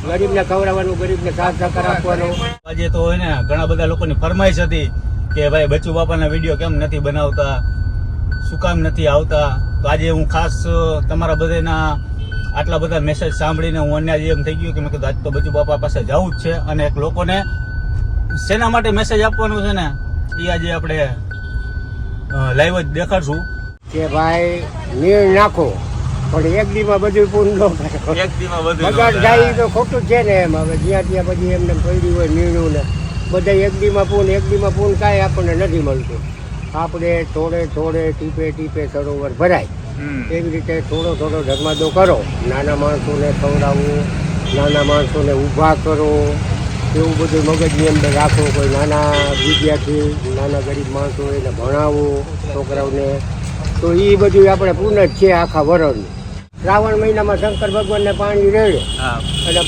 ગરીબને ખવડાવવાનું, ગરીબને સાથ સહકાર આપવાનો. આજે તો હોય ને ઘણા બધા લોકોની ફરમાઈશ હતી કે ભાઈ બચ્ચુ બાપાના વિડીયો કેમ નથી બનાવતા, શું કામ નથી આવતા. તો આજે હું ખાસ તમારા બધાના આટલા બધા મેસેજ સાંભળીને હું અન્ય એમ થઈ ગયું કે મેં કીધું આજ તો બચ્ચુ બાપા પાસે જવું જ છે. અને એક લોકોને શેના માટે મેસેજ આપવાનું છે ને એ આજે આપણે લાઈવ જ દેખાડશું કે ભાઈ નીર નાખો પણ એક દીમાં બધું પૂર્ણ ન કરે. એક દીમાં બધું બગાડ જાય તો ખોટું જ છે ને. એમ હવે જ્યાં ત્યાં પછી એમને પડ્યું હોય નીણું ને બધા એક દીમાં પૂર્ણ કાંઈ આપણને નથી મળતું. આપણે થોડે થોડે ટીપે ટીપે સરોવર ભરાય એવી રીતે થોડો ધર્માદો કરો. નાના માણસોને ખવડાવવું, નાના માણસોને ઊભા કરો, એવું બધું મગજની અંદર રાખો. કોઈ નાના વિદ્યાર્થી, નાના ગરીબ માણસો એને ભણાવો છોકરાઓને. તો એ બધું આપણે પૂર્ણ જ છે આખા વર્ષનું. શ્રાવણ મહિનામાં શંકર ભગવાનને પાણી રેડે એટલે